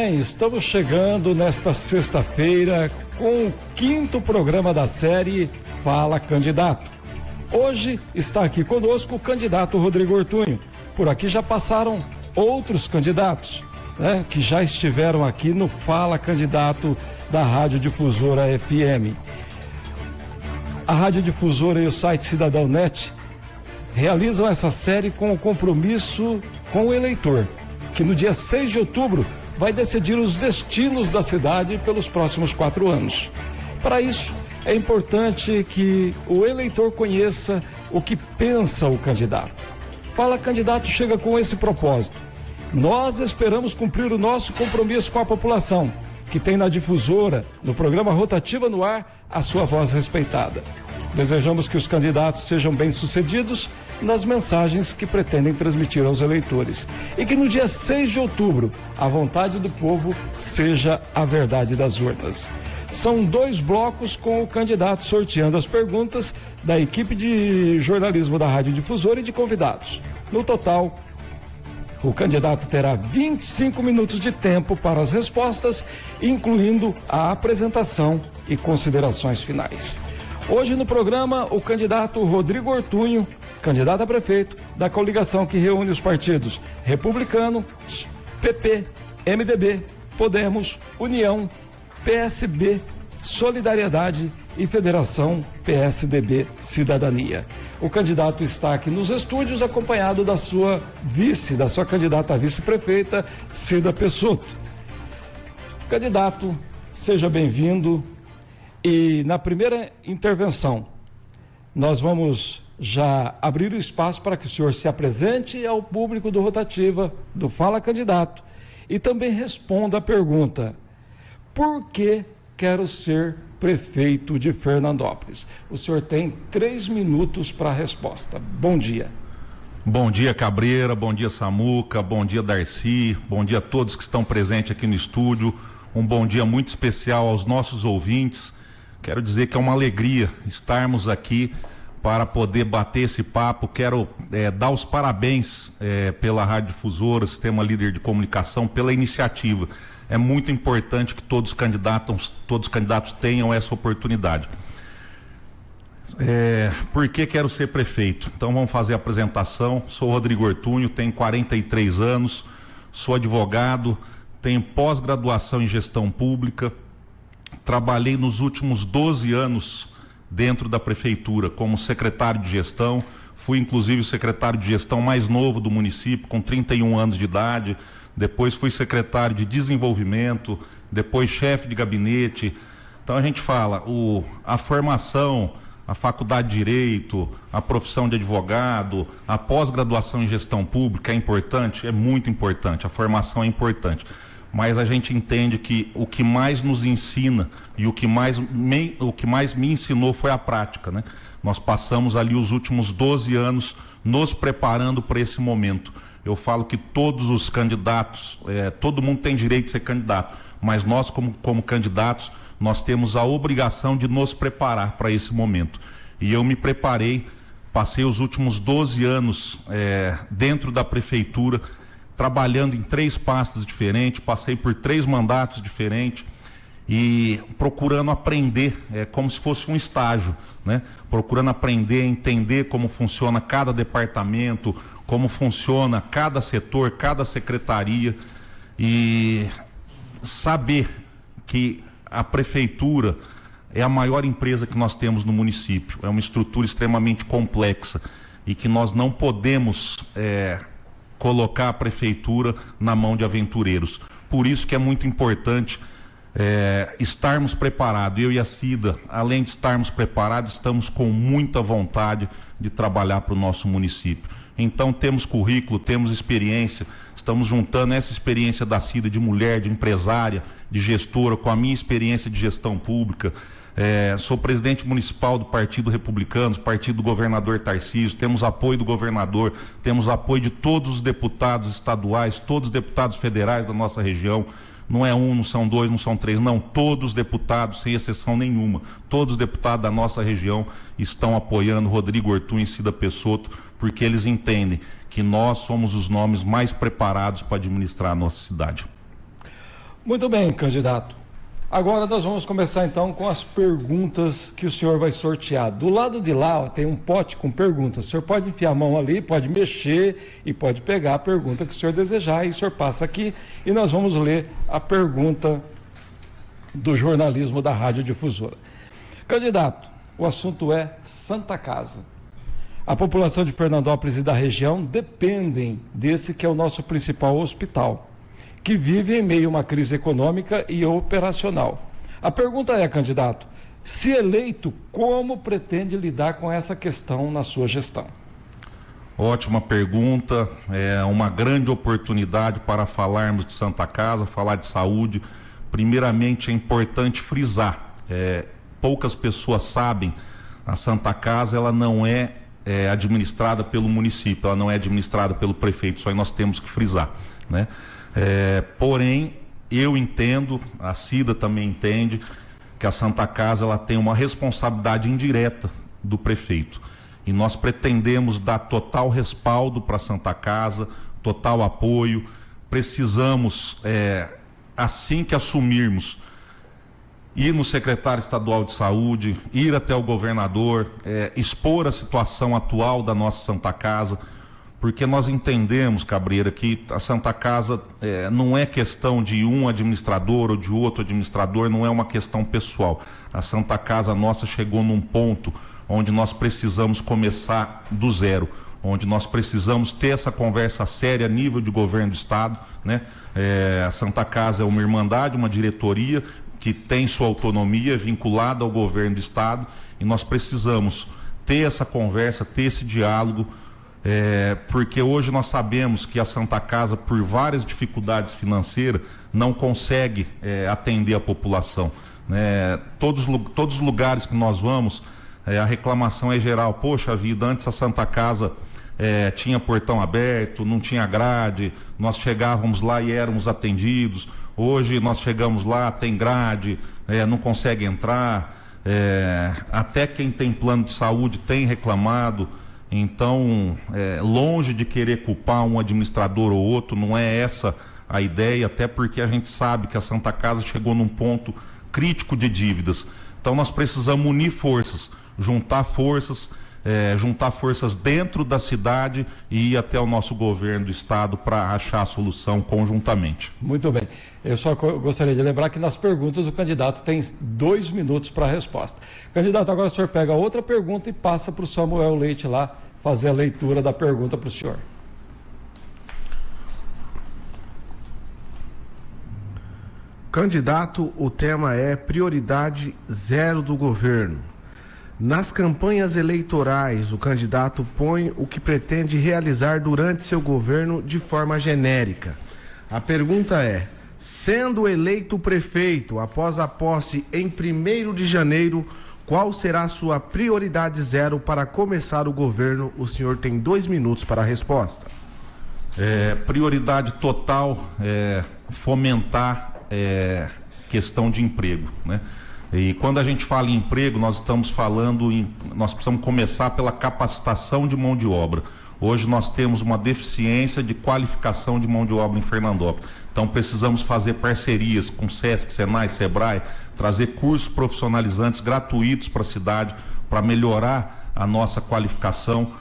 bem, estamos chegando nesta sexta-feira com o 5º programa da série Fala Candidato. Hoje está aqui conosco o candidato Rodrigo Ortunho. Por aqui já passaram outros candidatos, né, que já estiveram aqui no Fala Candidato da Rádio Difusora FM. A Rádio Difusora e o site Cidadão Net realizam essa série com o compromisso com o eleitor, que no dia 6 de outubro vai decidir os destinos da cidade pelos próximos 4 anos. Para isso, é importante que o eleitor conheça o que pensa o candidato. Fala Candidato chega com esse propósito. Nós esperamos cumprir o nosso compromisso com a população, que tem na Difusora, no programa Rotativa no Ar, a sua voz respeitada. Desejamos que os candidatos sejam bem-sucedidos nas mensagens que pretendem transmitir aos eleitores e que no dia 6 de outubro a vontade do povo seja a verdade das urnas. São 2 blocos com o candidato sorteando as perguntas da equipe de jornalismo da Rádio Difusora e de convidados. No total, o candidato terá 25 minutos de tempo para as respostas, incluindo a apresentação e considerações finais. Hoje no programa, o candidato Rodrigo Ortunho, candidato a prefeito da coligação que reúne os partidos Republicano, PP, MDB, Podemos, União, PSB, Solidariedade e Federação PSDB Cidadania. O candidato está aqui nos estúdios acompanhado da sua candidata a vice-prefeita, Cida Pessotto. Candidato, seja bem-vindo. E na primeira intervenção, nós vamos já abrir o espaço para que o senhor se apresente ao público do Rotativa, do Fala Candidato, e também responda a pergunta: por que quero ser prefeito de Fernandópolis? O senhor tem 3 minutos para a resposta. Bom dia. Bom dia, Cabreira, bom dia, Samuca, bom dia, Darcy, bom dia a todos que estão presentes aqui no estúdio, um bom dia muito especial aos nossos ouvintes. Quero dizer que é uma alegria estarmos aqui para poder bater esse papo. Quero dar os parabéns pela Rádio Difusora, Sistema Líder de Comunicação, pela iniciativa. É muito importante que todos os candidatos tenham essa oportunidade. Por que quero ser prefeito? Então vamos fazer a apresentação. Sou Rodrigo Ortunho, tenho 43 anos, sou advogado, tenho pós-graduação em gestão pública. Trabalhei nos últimos 12 anos dentro da prefeitura como secretário de gestão, fui inclusive o secretário de gestão mais novo do município, com 31 anos de idade, depois fui secretário de desenvolvimento, depois chefe de gabinete. Então a gente fala, a formação, a faculdade de Direito, a profissão de advogado, a pós-graduação em gestão pública é importante? É muito importante, a formação é importante. Mas a gente entende que o que mais nos ensina e o que mais me ensinou foi a prática, né? Nós passamos ali os últimos 12 anos nos preparando para esse momento. Eu falo que todos os candidatos, todo mundo tem direito de ser candidato, mas nós como candidatos, nós temos a obrigação de nos preparar para esse momento. E eu me preparei, passei os últimos 12 anos dentro da prefeitura, trabalhando em 3 pastas diferentes, passei por 3 mandatos diferentes e procurando aprender, como se fosse um estágio, né? Procurando aprender, entender como funciona cada departamento, como funciona cada setor, cada secretaria e saber que a prefeitura é a maior empresa que nós temos no município, é uma estrutura extremamente complexa e que nós não podemos colocar a prefeitura na mão de aventureiros. Por isso que é muito importante estarmos preparados. Eu e a Cida, além de estarmos preparados, estamos com muita vontade de trabalhar para o nosso município. Então temos currículo, temos experiência, estamos juntando essa experiência da Cida de mulher, de empresária, de gestora, com a minha experiência de gestão pública. Sou presidente municipal do Partido Republicano, partido do governador Tarcísio, temos apoio do governador, temos apoio de todos os deputados estaduais, todos os deputados federais da nossa região. Não é um, não são 2, não são 3, não, todos os deputados, sem exceção nenhuma, todos os deputados da nossa região estão apoiando Rodrigo Ortunho e Cida Pessotto, porque eles entendem que nós somos os nomes mais preparados para administrar a nossa cidade. Muito bem, candidato. Agora nós vamos começar então com as perguntas que o senhor vai sortear. Do lado de lá, ó, tem um pote com perguntas. O senhor pode enfiar a mão ali, pode mexer e pode pegar a pergunta que o senhor desejar. E o senhor passa aqui e nós vamos ler a pergunta do jornalismo da Rádio Difusora. Candidato, o assunto é Santa Casa. A população de Fernandópolis e da região dependem desse que é o nosso principal hospital, que vive em meio a uma crise econômica e operacional. A pergunta é, candidato, se eleito, como pretende lidar com essa questão na sua gestão? Ótima pergunta, é uma grande oportunidade para falarmos de Santa Casa, falar de saúde. Primeiramente é importante frisar, poucas pessoas sabem, a Santa Casa ela não é administrada pelo município, ela não é administrada pelo prefeito, isso aí nós temos que frisar, né? Porém, eu entendo, a Cida também entende, que a Santa Casa ela tem uma responsabilidade indireta do prefeito. E nós pretendemos dar total respaldo para a Santa Casa, total apoio. Precisamos, assim que assumirmos, ir no secretário estadual de saúde, ir até o governador, expor a situação atual da nossa Santa Casa, porque nós entendemos, Cabreira, que a Santa Casa não é questão de um administrador ou de outro administrador, não é uma questão pessoal. A Santa Casa nossa chegou num ponto onde nós precisamos começar do zero, onde nós precisamos ter essa conversa séria a nível de governo do estado, né? A Santa Casa é uma irmandade, uma diretoria que tem sua autonomia vinculada ao governo do estado, e nós precisamos ter essa conversa, ter esse diálogo, porque hoje nós sabemos que a Santa Casa, por várias dificuldades financeiras, não consegue atender a população, né? Todos os lugares que nós vamos, a reclamação é geral. Poxa vida, antes a Santa Casa tinha portão aberto, não tinha grade, nós chegávamos lá e éramos atendidos. Hoje nós chegamos lá, tem grade, não consegue entrar, até quem tem plano de saúde tem reclamado. Então, longe de querer culpar um administrador ou outro, não é essa a ideia, até porque a gente sabe que a Santa Casa chegou num ponto crítico de dívidas. Então nós precisamos unir forças, juntar forças dentro da cidade e ir até o nosso governo do estado para achar a solução conjuntamente. Muito bem. Eu só gostaria de lembrar que nas perguntas o candidato tem 2 minutos para a resposta. Candidato, agora o senhor pega outra pergunta e passa para o Samuel Leite lá fazer a leitura da pergunta para o senhor. Candidato, o tema é prioridade zero do governo. Nas campanhas eleitorais, o candidato põe o que pretende realizar durante seu governo de forma genérica. A pergunta é: sendo eleito prefeito após a posse em 1º de janeiro, qual será a sua prioridade zero para começar o governo? O senhor tem 2 minutos para a resposta. Prioridade total é fomentar questão de emprego, né? E quando a gente fala em emprego, nós precisamos começar pela capacitação de mão de obra. Hoje nós temos uma deficiência de qualificação de mão de obra em Fernandópolis. Então precisamos fazer parcerias com SESC, Senai, Sebrae, trazer cursos profissionalizantes gratuitos para a cidade, para melhorar a nossa qualificação.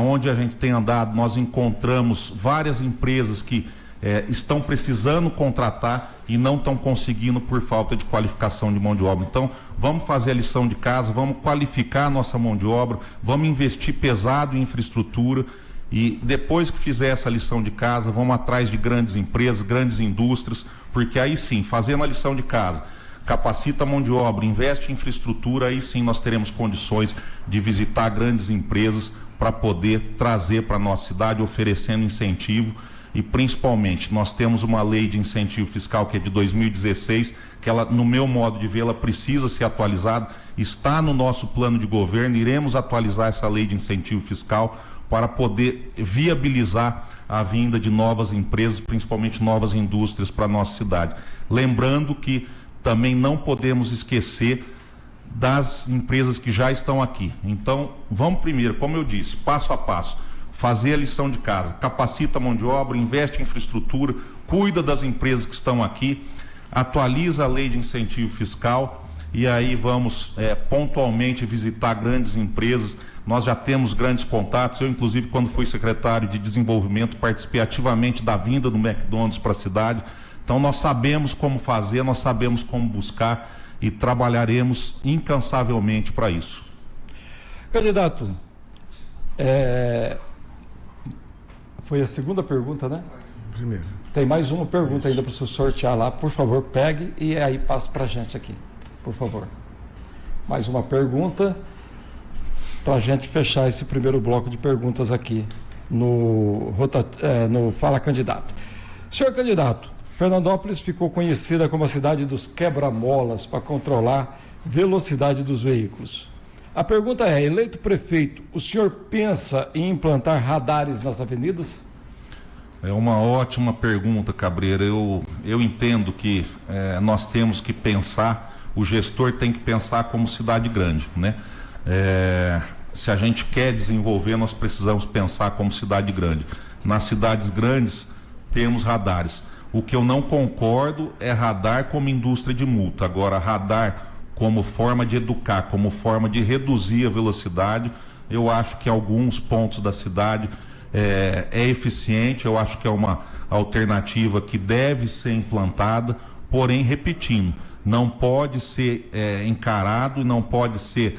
Onde a gente tem andado, nós encontramos várias empresas que estão precisando contratar e não estão conseguindo por falta de qualificação de mão de obra. Então, vamos fazer a lição de casa, vamos qualificar a nossa mão de obra, vamos investir pesado em infraestrutura, e depois que fizer essa lição de casa, vamos atrás de grandes empresas, grandes indústrias, porque aí sim, fazendo a lição de casa, capacita a mão de obra, investe em infraestrutura, aí sim nós teremos condições de visitar grandes empresas para poder trazer para a nossa cidade, oferecendo incentivo. E principalmente nós temos uma lei de incentivo fiscal que é de 2016, que ela, no meu modo de ver, ela precisa ser atualizada, está no nosso plano de governo, iremos atualizar essa lei de incentivo fiscal para poder viabilizar a vinda de novas empresas, principalmente novas indústrias para a nossa cidade. Lembrando que também não podemos esquecer das empresas que já estão aqui. Então, vamos primeiro, como eu disse, passo a passo, fazer a lição de casa, capacita a mão de obra, investe em infraestrutura, cuida das empresas que estão aqui. atualiza a lei de incentivo fiscal e aí vamos pontualmente visitar grandes empresas. Nós já temos grandes contatos. Eu, inclusive, quando fui secretário de desenvolvimento, participei ativamente da vinda do McDonald's para a cidade. Então nós sabemos como fazer, nós sabemos como buscar e trabalharemos incansavelmente para isso. Candidato, foi a segunda pergunta, né? Primeiro. Tem mais uma pergunta ainda para o senhor sortear lá. Por favor, pegue e aí passe para a gente aqui, por favor. Mais uma pergunta para a gente fechar esse primeiro bloco de perguntas aqui no Fala Candidato. Senhor candidato, Fernandópolis ficou conhecida como a cidade dos quebra-molas para controlar a velocidade dos veículos. A pergunta é, eleito prefeito, o senhor pensa em implantar radares nas avenidas? É uma ótima pergunta, Cabreira. Eu entendo que nós temos que pensar, o gestor tem que pensar como cidade grande, né? Se a gente quer desenvolver, nós precisamos pensar como cidade grande. Nas cidades grandes, temos radares. O que eu não concordo é radar como indústria de multa. Agora, radar como forma de educar, como forma de reduzir a velocidade, eu acho que em alguns pontos da cidade é eficiente, eu acho que é uma alternativa que deve ser implantada, porém, repetindo, não pode ser encarado e não pode ser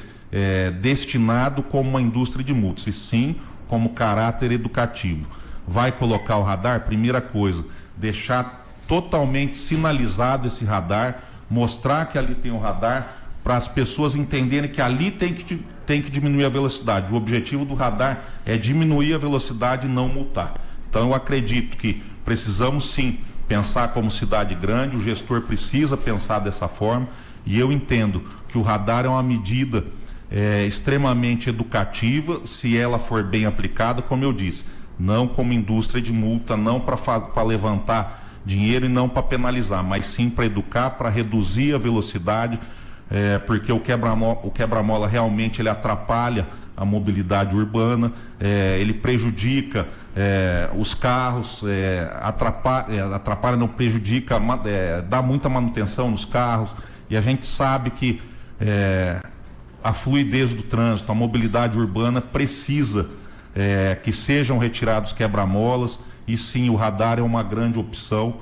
destinado como uma indústria de multas, e sim como caráter educativo. Vai colocar o radar? Primeira coisa, deixar totalmente sinalizado esse radar, mostrar que ali tem um radar, para as pessoas entenderem que ali tem que diminuir a velocidade. O objetivo do radar é diminuir a velocidade e não multar. Então eu acredito que precisamos sim pensar como cidade grande, o gestor precisa pensar dessa forma, e eu entendo que o radar é uma medida extremamente educativa, se ela for bem aplicada, como eu disse, não como indústria de multa, não para levantar dinheiro e não para penalizar, mas sim para educar, para reduzir a velocidade, porque o quebra-mola realmente ele atrapalha a mobilidade urbana, ele prejudica os carros, atrapalha, não prejudica, dá muita manutenção nos carros, e a gente sabe que a fluidez do trânsito, a mobilidade urbana precisa que sejam retirados quebra-molas, e sim, o radar é uma grande opção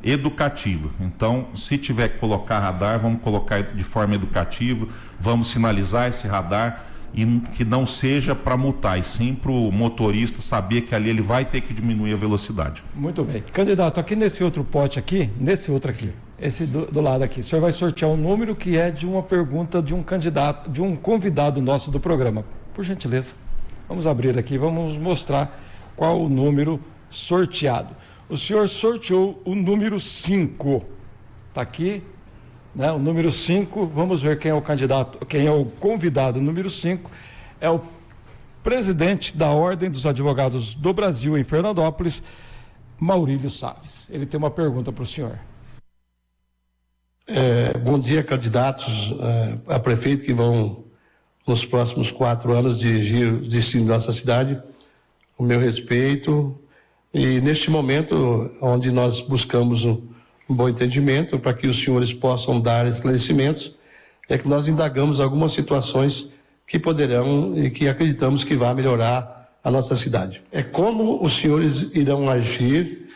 educativa. Então, se tiver que colocar radar, vamos colocar de forma educativa, vamos sinalizar esse radar, e que não seja para multar, e sim para o motorista saber que ali ele vai ter que diminuir a velocidade. Muito bem. Candidato, aqui nesse outro pote aqui, nesse outro aqui, esse do lado aqui, o senhor vai sortear um número que é de uma pergunta de um candidato, de um convidado nosso do programa. Por gentileza, vamos abrir aqui, vamos mostrar qual o número sorteado. O senhor sorteou o número 5. Está aqui, né? O número 5, vamos ver quem é o candidato, quem é o convidado. O número 5 é o presidente da Ordem dos Advogados do Brasil em Fernandópolis, Maurílio Saves. Ele tem uma pergunta para o senhor. Bom dia, candidatos a prefeito que vão, nos próximos 4 anos, dirigir o destino da nossa cidade. O meu respeito. E neste momento, onde nós buscamos um bom entendimento para que os senhores possam dar esclarecimentos, é que nós indagamos algumas situações que poderão e que acreditamos que vai melhorar a nossa cidade. Como os senhores irão agir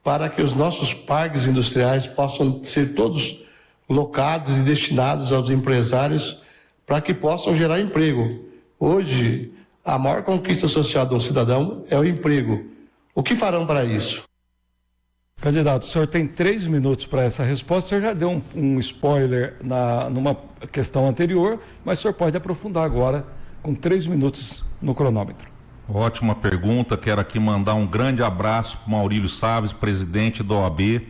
para que os nossos parques industriais possam ser todos locados e destinados aos empresários para que possam gerar emprego. Hoje, a maior conquista social de um cidadão é o emprego. O que farão para isso? Candidato, o senhor tem 3 minutos para essa resposta. O senhor já deu um spoiler numa questão anterior, mas o senhor pode aprofundar agora com 3 minutos no cronômetro. Ótima pergunta. Quero aqui mandar um grande abraço para o Maurílio Saves, presidente da OAB.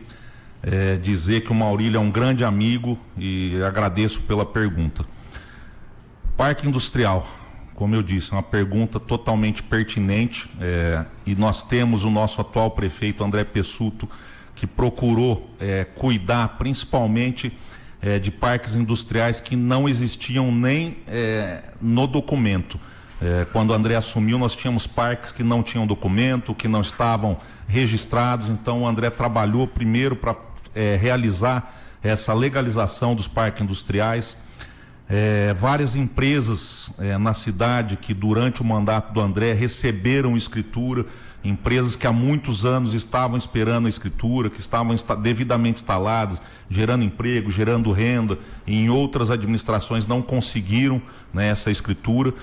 Dizer que o Maurílio é um grande amigo e agradeço pela pergunta. Parque industrial. Como eu disse, é uma pergunta totalmente pertinente, e nós temos o nosso atual prefeito, André Pessuto, que procurou cuidar principalmente de parques industriais que não existiam nem no documento. Quando o André assumiu, nós tínhamos parques que não tinham documento, que não estavam registrados, então o André trabalhou primeiro para realizar essa legalização dos parques industriais. Várias empresas na cidade que durante o mandato do André receberam escritura, empresas que há muitos anos estavam esperando a escritura, que estavam devidamente instaladas, gerando emprego, gerando renda, e em outras administrações não conseguiram, né, essa escritura,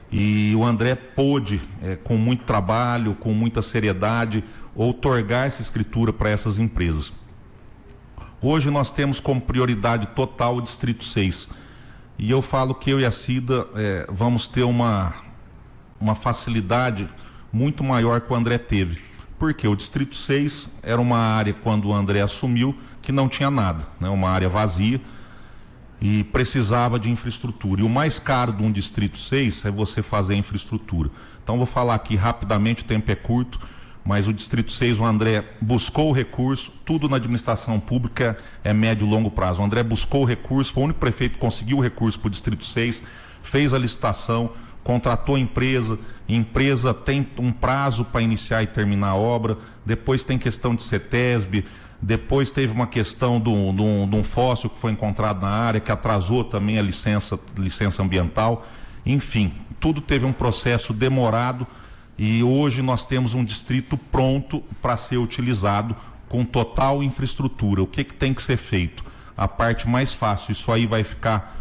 e o André pôde, com muito trabalho, com muita seriedade, outorgar essa escritura para essas empresas. Hoje nós temos como prioridade total o Distrito 6. E eu falo que eu e a Cida vamos ter uma facilidade muito maior que o André teve. Porque o Distrito 6 era uma área, quando o André assumiu, que não tinha nada, né? Uma área vazia e precisava de infraestrutura. E o mais caro de um Distrito 6 é você fazer infraestrutura. Então vou falar aqui rapidamente, o tempo é curto, mas o Distrito 6, o André buscou o recurso, tudo na administração pública é médio e longo prazo. O André buscou o recurso, foi o único prefeito que conseguiu o recurso para o Distrito 6, fez a licitação, contratou a empresa tem um prazo para iniciar e terminar a obra, depois tem questão de CETESB, depois teve uma questão de um fóssil que foi encontrado na área, que atrasou também a licença ambiental. Enfim, tudo teve um processo demorado, e hoje nós temos um distrito pronto para ser utilizado com total infraestrutura. O que tem que ser feito? A parte mais fácil, isso aí vai ficar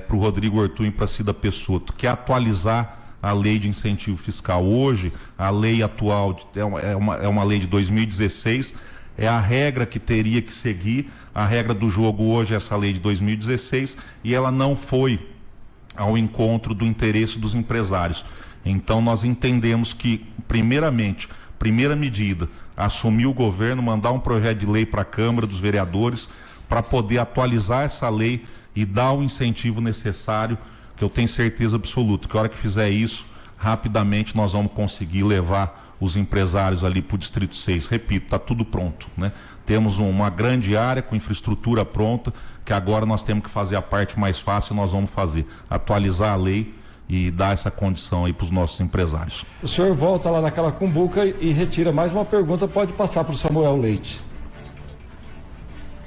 para o Rodrigo Ortunho e para a Cida Pessotto, que é atualizar a lei de incentivo fiscal. Hoje, a lei atual é uma lei de 2016, é a regra que teria que seguir. A regra do jogo hoje é essa lei de 2016 e ela não foi ao encontro do interesse dos empresários. Então nós entendemos que, primeiramente, primeira medida, assumir o governo, mandar um projeto de lei para a Câmara dos Vereadores para poder atualizar essa lei e dar o incentivo necessário, que eu tenho certeza absoluta que a hora que fizer isso, rapidamente nós vamos conseguir levar os empresários ali para o Distrito 6. Repito, está tudo pronto, né? Temos uma grande área com infraestrutura pronta, que agora nós temos que fazer a parte mais fácil, nós vamos fazer, atualizar a lei e dar essa condição aí para os nossos empresários. O senhor volta lá naquela cumbuca e retira mais uma pergunta, pode passar para o Samuel Leite.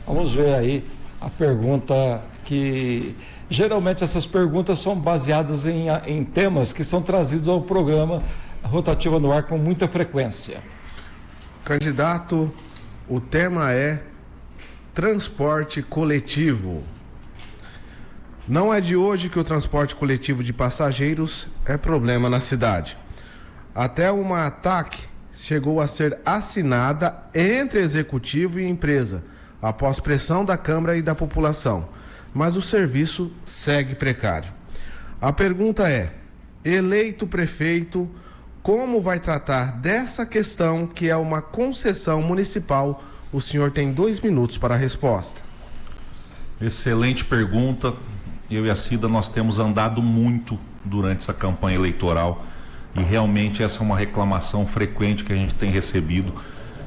Vamos ver aí a pergunta, que geralmente essas perguntas são baseadas em temas que são trazidos ao programa Rotativa no Ar com muita frequência. Candidato, o tema é transporte coletivo. Não é de hoje que o transporte coletivo de passageiros é problema na cidade. Até uma ATAC chegou a ser assinada entre executivo e empresa, após pressão da Câmara e da população. Mas o serviço segue precário. A pergunta é: eleito prefeito, como vai tratar dessa questão, que é uma concessão municipal? O senhor tem 2 minutos para a resposta. Excelente pergunta. Eu e a Cida, nós temos andado muito durante essa campanha eleitoral e realmente essa é uma reclamação frequente que a gente tem recebido.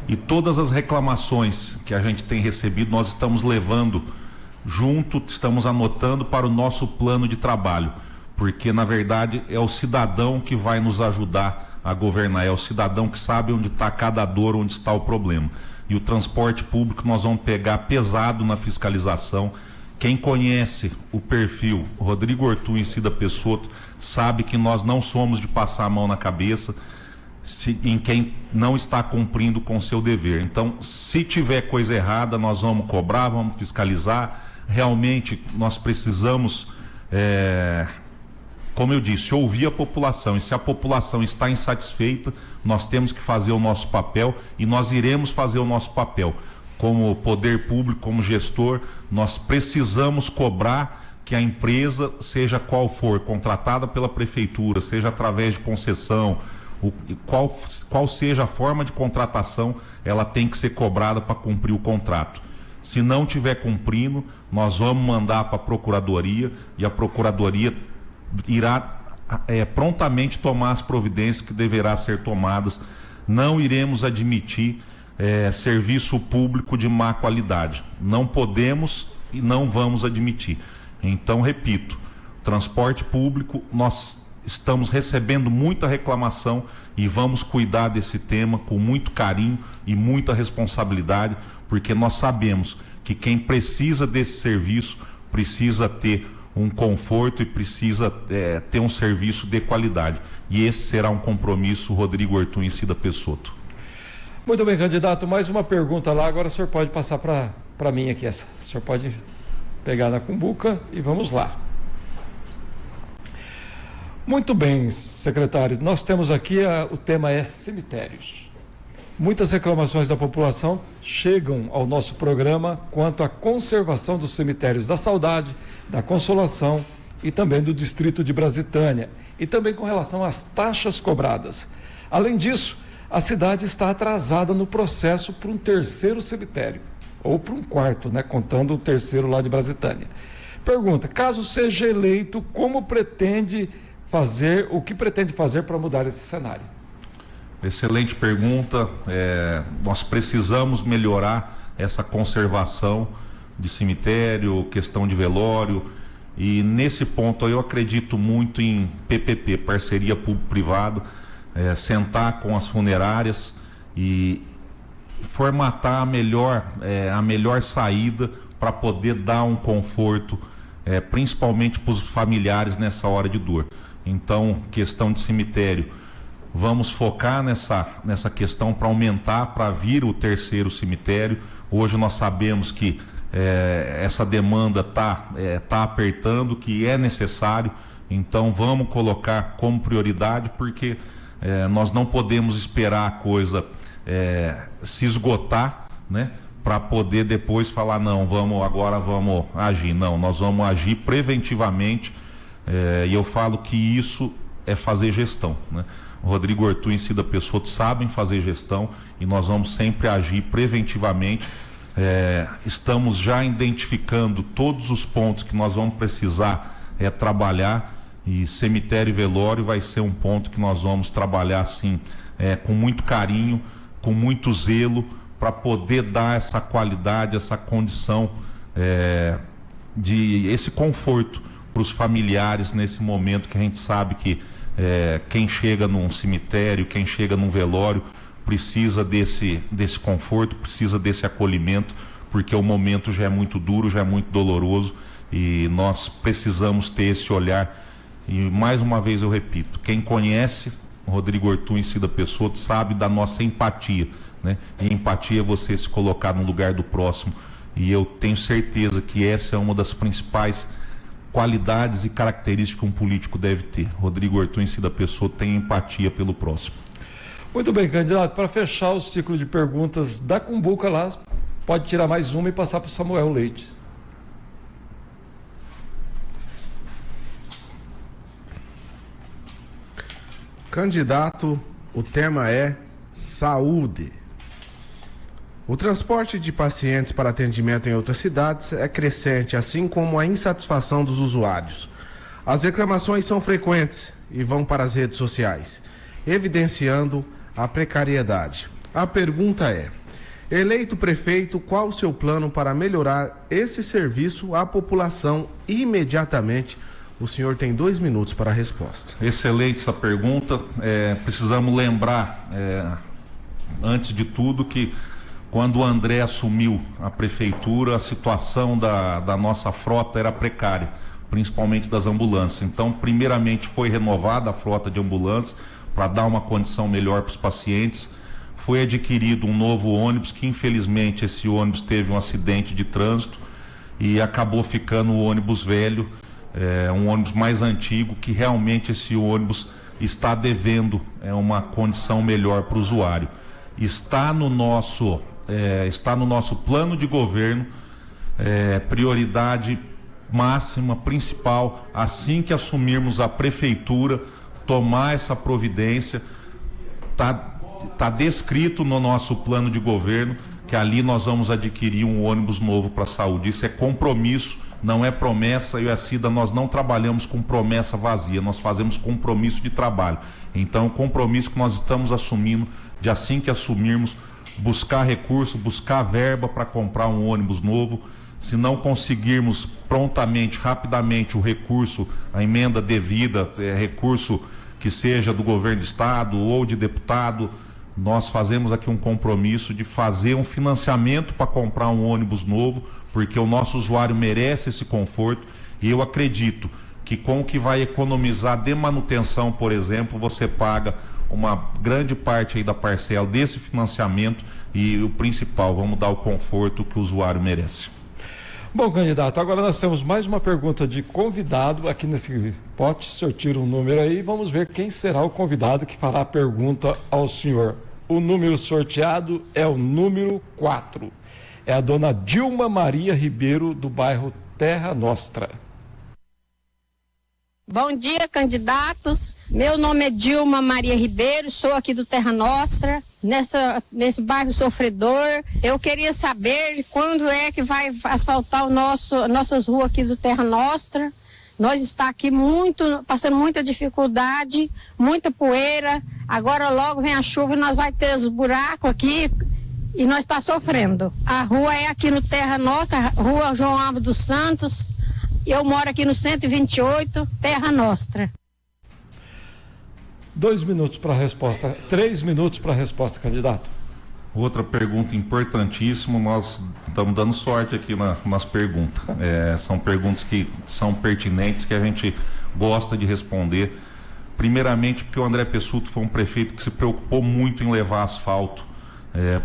E todas as reclamações que a gente tem recebido, nós estamos levando junto, estamos anotando para o nosso plano de trabalho, porque na verdade é o cidadão que vai nos ajudar a governar, é o cidadão que sabe onde está cada dor, onde está o problema. E o transporte público nós vamos pegar pesado na fiscalização. Quem conhece o perfil Rodrigo Ortunho e Cida Pessotto sabe que nós não somos de passar a mão na cabeça em quem não está cumprindo com o seu dever. Então, se tiver coisa errada, nós vamos cobrar, vamos fiscalizar. Realmente, nós precisamos, como eu disse, ouvir a população. E se a população está insatisfeita, nós temos que fazer o nosso papel e nós iremos fazer o nosso papel. Como poder público, como gestor, nós precisamos cobrar que a empresa, seja qual for, contratada pela prefeitura, seja através de concessão, qual seja a forma de contratação, ela tem que ser cobrada para cumprir o contrato. Se não estiver cumprindo, nós vamos mandar para a Procuradoria e a Procuradoria irá prontamente tomar as providências que deverá ser tomadas. Não iremos admitir serviço público de má qualidade. Não podemos e não vamos admitir. Então, repito, transporte público, nós estamos recebendo muita reclamação e vamos cuidar desse tema com muito carinho e muita responsabilidade, porque nós sabemos que quem precisa desse serviço precisa ter um conforto e precisa ter um serviço de qualidade. E esse será um compromisso Rodrigo Ortun e Cida Pessotto. Muito bem, candidato. Mais uma pergunta lá. Agora o senhor pode passar para mim aqui essa. O senhor pode pegar na cumbuca e vamos lá. Muito bem, secretário. Nós temos aqui, o tema é cemitérios. Muitas reclamações da população chegam ao nosso programa quanto à conservação dos cemitérios da Saudade, da Consolação e também do distrito de Brasitânia, e também com relação às taxas cobradas. Além disso, a cidade está atrasada no processo para um terceiro cemitério, ou para um quarto, né, contando o terceiro lá de Brasitânia. Pergunta: caso seja eleito, o que pretende fazer para mudar esse cenário? Excelente pergunta. Nós precisamos melhorar essa conservação de cemitério, questão de velório, e nesse ponto eu acredito muito em PPP, parceria público-privado, sentar com as funerárias e formatar a melhor saída para poder dar um conforto, principalmente para os familiares nessa hora de dor. Então, questão de cemitério, vamos focar nessa questão para aumentar, para vir o terceiro cemitério. Hoje nós sabemos que essa demanda tá apertando, que é necessário, então vamos colocar como prioridade, porque nós não podemos esperar a coisa se esgotar, né, para poder depois falar, não, agora vamos agir. Não, nós vamos agir preventivamente, e eu falo que isso é fazer gestão, né? O Rodrigo Ortun e Cida Pessotto sabem fazer gestão e nós vamos sempre agir preventivamente. Estamos já identificando todos os pontos que nós vamos precisar trabalhar, e cemitério e velório vai ser um ponto que nós vamos trabalhar assim, com muito carinho, com muito zelo, para poder dar essa qualidade, essa condição, esse conforto para os familiares nesse momento que a gente sabe que quem chega num cemitério, quem chega num velório, precisa desse conforto, precisa desse acolhimento, porque o momento já é muito duro, já é muito doloroso, e nós precisamos ter esse olhar. E mais uma vez eu repito, quem conhece o Rodrigo Ortun e Cida Pessotto sabe da nossa empatia, né? E empatia é você se colocar no lugar do próximo, e eu tenho certeza que essa é uma das principais qualidades e características que um político deve ter. Rodrigo Ortun e Cida Pessotto tem empatia pelo próximo. Muito bem, candidato. Para fechar o ciclo de perguntas da cumbuca lá, pode tirar mais uma e passar para o Samuel Leite. Candidato, o tema é saúde. O transporte de pacientes para atendimento em outras cidades é crescente, assim como a insatisfação dos usuários. As reclamações são frequentes e vão para as redes sociais, evidenciando a precariedade. A pergunta é: eleito prefeito, qual o seu plano para melhorar esse serviço à população imediatamente? O senhor tem 2 minutos para a resposta. Excelente essa pergunta. Precisamos lembrar, antes de tudo, que quando o André assumiu a prefeitura, a situação da nossa frota era precária, principalmente das ambulâncias. Então, primeiramente foi renovada a frota de ambulâncias para dar uma condição melhor para os pacientes. Foi adquirido um novo ônibus, que infelizmente esse ônibus teve um acidente de trânsito e acabou ficando o ônibus velho, um ônibus mais antigo, que realmente esse ônibus está devendo uma condição melhor para o usuário. Está no nosso plano de governo, prioridade máxima, principal, assim que assumirmos a prefeitura, tomar essa providência. Tá descrito no nosso plano de governo que ali nós vamos adquirir um ônibus novo para a saúde. Isso é compromisso, não é promessa. Eu e a Cida, nós não trabalhamos com promessa vazia, nós fazemos compromisso de trabalho. Então, o compromisso que nós estamos assumindo, de assim que assumirmos, buscar recurso, buscar verba para comprar um ônibus novo. Se não conseguirmos prontamente, rapidamente o recurso, a emenda devida, recurso que seja do governo do estado ou de deputado, nós fazemos aqui um compromisso de fazer um financiamento para comprar um ônibus novo, porque o nosso usuário merece esse conforto, e eu acredito que com o que vai economizar de manutenção, por exemplo, você paga uma grande parte aí da parcela desse financiamento, e o principal, vamos dar o conforto que o usuário merece. Bom, candidato, agora nós temos mais uma pergunta de convidado aqui nesse pote. O senhor tira um número aí, vamos ver quem será o convidado que fará a pergunta ao senhor. O número sorteado é o número 4. É a dona Dilma Maria Ribeiro, do bairro Terra Nostra. Bom dia, candidatos. Meu nome é Dilma Maria Ribeiro, sou aqui do Terra Nostra, nesse bairro sofredor. Eu queria saber quando é que vai asfaltar nossas ruas aqui do Terra Nostra. Nós está aqui passando muita dificuldade, muita poeira. Agora logo vem a chuva e nós vai ter os buracos aqui e nós está sofrendo. A rua é aqui no Terra Nostra, rua João Alves dos Santos. Eu moro aqui no 128, Terra Nostra. 2 minutos para a resposta, 3 minutos para a resposta, candidato. Outra pergunta importantíssima, nós estamos dando sorte aqui nas perguntas. São perguntas que são pertinentes, que a gente gosta de responder. Primeiramente porque o André Pessuto foi um prefeito que se preocupou muito em levar asfalto,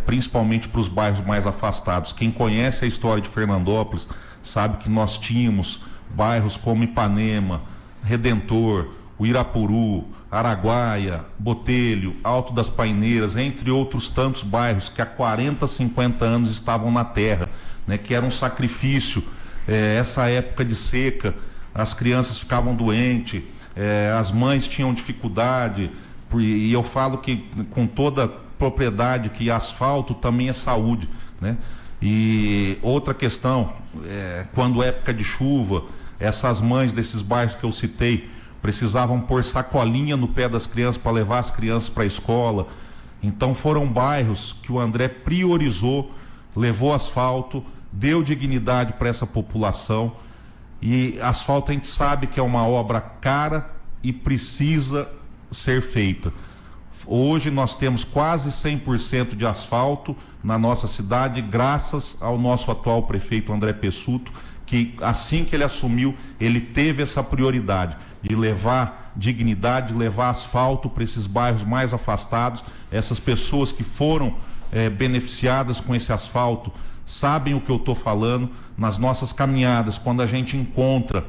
principalmente para os bairros mais afastados. Quem conhece a história de Fernandópolis sabe que nós tínhamos bairros como Ipanema, Redentor, Uirapuru, Araguaia, Botelho, Alto das Paineiras, entre outros tantos bairros que há 40, 50 anos estavam na terra, né, que era um sacrifício. Essa época de seca, as crianças ficavam doentes, as mães tinham dificuldade, e eu falo que com toda propriedade que asfalto também é saúde, né? E outra questão, quando é época de chuva, essas mães desses bairros que eu citei precisavam pôr sacolinha no pé das crianças para levar as crianças para a escola. Então foram bairros que o André priorizou, levou asfalto, deu dignidade para essa população. E asfalto a gente sabe que é uma obra cara e precisa ser feita. Hoje nós temos quase 100% de asfalto na nossa cidade, graças ao nosso atual prefeito André Pessuto, que assim que ele assumiu, ele teve essa prioridade de levar dignidade, levar asfalto para esses bairros mais afastados. Essas pessoas que foram beneficiadas com esse asfalto sabem o que eu estou falando. Nas nossas caminhadas, quando a gente encontra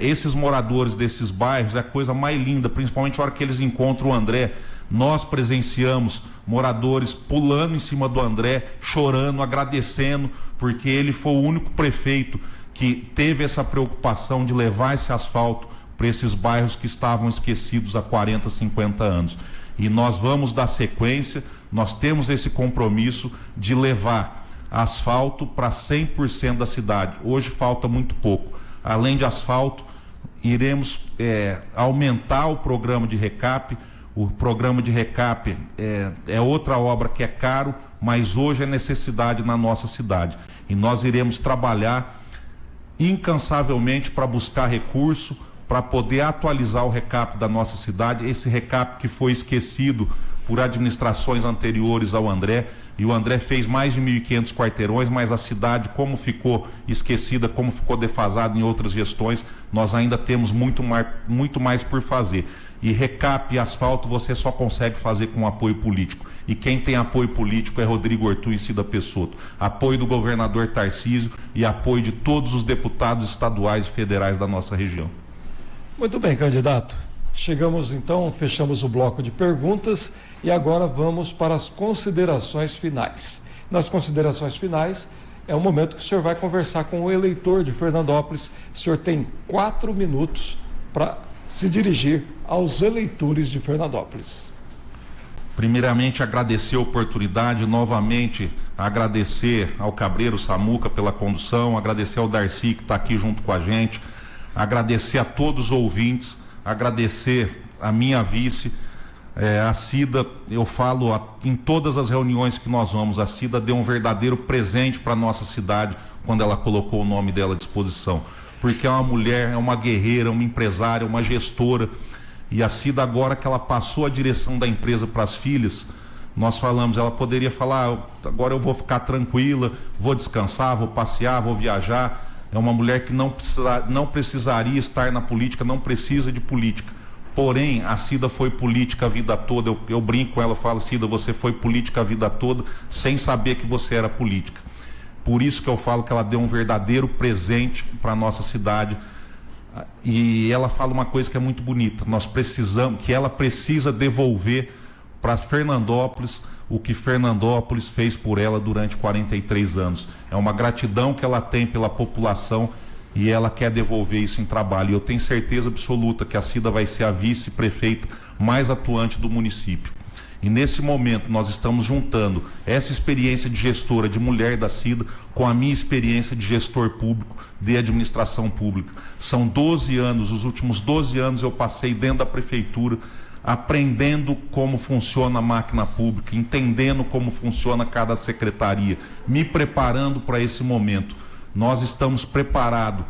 esses moradores desses bairros, é a coisa mais linda, principalmente a hora que eles encontram o André. Nós presenciamos moradores pulando em cima do André, chorando, agradecendo, porque ele foi o único prefeito que teve essa preocupação de levar esse asfalto para esses bairros que estavam esquecidos há 40, 50 anos. E nós vamos dar sequência, nós temos esse compromisso de levar asfalto para 100% da cidade. Hoje falta muito pouco. Além de asfalto, iremos aumentar o programa de recap. O programa de recap é outra obra que é caro, mas hoje é necessidade na nossa cidade. E nós iremos trabalhar incansavelmente para buscar recurso, para poder atualizar o recap da nossa cidade, esse recap que foi esquecido por administrações anteriores ao André. E o André fez mais de 1.500 quarteirões, mas a cidade, como ficou esquecida, como ficou defasada em outras gestões, nós ainda temos muito mais por fazer. E recap e asfalto você só consegue fazer com apoio político. E quem tem apoio político é Rodrigo Ortúnio e Cida Pessuto. Apoio do governador Tarcísio e apoio de todos os deputados estaduais e federais da nossa região. Muito bem, candidato. Chegamos então, fechamos o bloco de perguntas e agora vamos para as considerações finais. Nas considerações finais é o momento que o senhor vai conversar com o eleitor de Fernandópolis. O senhor tem 4 minutos para se dirigir aos eleitores de Fernandópolis. Primeiramente, agradecer a oportunidade, novamente agradecer ao Cabreiro Samuca pela condução, agradecer ao Darcy que está aqui junto com a gente, agradecer a todos os ouvintes, agradecer a minha vice, a Cida. Eu falo em todas as reuniões que nós vamos, a Cida deu um verdadeiro presente para a nossa cidade quando ela colocou o nome dela à disposição, porque é uma mulher, é uma guerreira, uma empresária, uma gestora. E a Cida, agora que ela passou a direção da empresa para as filhas, nós falamos, ela poderia falar, agora eu vou ficar tranquila, vou descansar, vou passear, vou viajar. É uma mulher que não precisaria estar na política, não precisa de política. Porém, a Cida foi política a vida toda. Eu brinco com ela, falo, Cida, você foi política a vida toda sem saber que você era política. Por isso que eu falo que ela deu um verdadeiro presente para a nossa cidade. E ela fala uma coisa que é muito bonita. Nós precisamos, que ela precisa devolver para Fernandópolis o que Fernandópolis fez por ela durante 43 anos. É uma gratidão que ela tem pela população e ela quer devolver isso em trabalho. E eu tenho certeza absoluta que a Cida vai ser a vice-prefeita mais atuante do município. E nesse momento nós estamos juntando essa experiência de gestora, de mulher da Cida, com a minha experiência de gestor público, de administração pública. São 12 anos, os últimos 12 anos eu passei dentro da prefeitura, aprendendo como funciona a máquina pública, entendendo como funciona cada secretaria, me preparando para esse momento. Nós estamos preparados,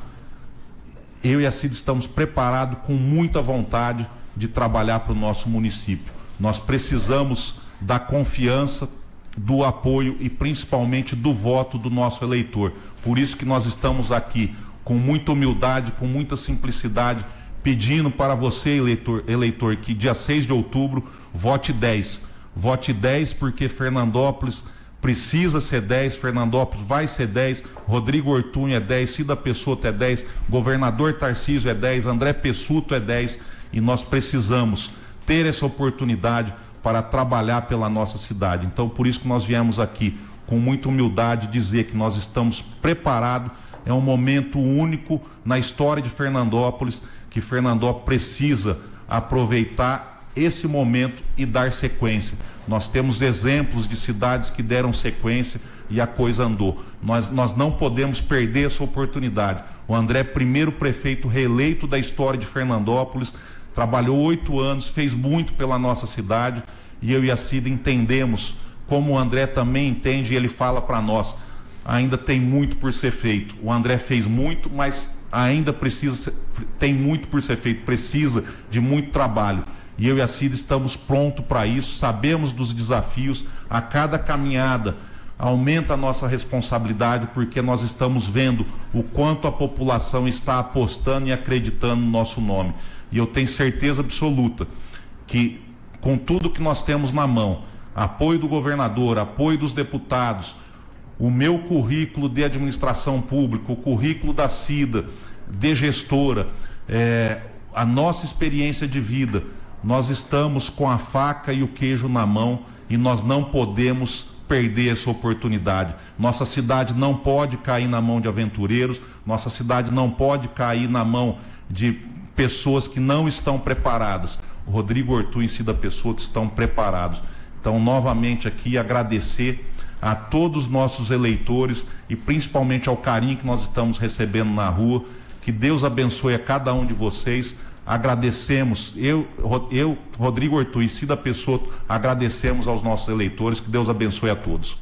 eu e a Cida estamos preparados com muita vontade de trabalhar para o nosso município. Nós precisamos da confiança, do apoio e principalmente do voto do nosso eleitor. Por isso que nós estamos aqui com muita humildade, com muita simplicidade, pedindo para você, eleitor, que dia 6 de outubro vote 10. Vote 10 porque Fernandópolis precisa ser 10, Fernandópolis vai ser 10, Rodrigo Ortúnio é 10, Cida Pessotto é 10, governador Tarcísio é 10, André Pessuto é 10, e nós precisamos ter essa oportunidade para trabalhar pela nossa cidade. Então, por isso que nós viemos aqui com muita humildade dizer que nós estamos preparados. É um momento único na história de Fernandópolis, que Fernandópolis precisa aproveitar esse momento e dar sequência. Nós temos exemplos de cidades que deram sequência e a coisa andou. Nós não podemos perder essa oportunidade. O André, primeiro prefeito reeleito da história de Fernandópolis, trabalhou 8 anos, fez muito pela nossa cidade, e eu e a Cida entendemos, como o André também entende, e ele fala para nós, ainda tem muito por ser feito. O André fez muito, mas ainda tem muito por ser feito, precisa de muito trabalho. E eu e a Cida estamos prontos para isso, sabemos dos desafios, a cada caminhada aumenta a nossa responsabilidade, porque nós estamos vendo o quanto a população está apostando e acreditando no nosso nome. E eu tenho certeza absoluta que, com tudo que nós temos na mão, apoio do governador, apoio dos deputados, o meu currículo de administração pública, o currículo da Cida, de gestora, a nossa experiência de vida, nós estamos com a faca e o queijo na mão e nós não podemos perder essa oportunidade. Nossa cidade não pode cair na mão de aventureiros, nossa cidade não pode cair na mão de pessoas que não estão preparadas. O Rodrigo Ortúnio e Cida Pessotto estão preparados. Então, novamente aqui, agradecer a todos os nossos eleitores e principalmente ao carinho que nós estamos recebendo na rua. Que Deus abençoe a cada um de vocês. Agradecemos, eu Rodrigo Ortúnio e Cida Pessotto, agradecemos aos nossos eleitores. Que Deus abençoe a todos.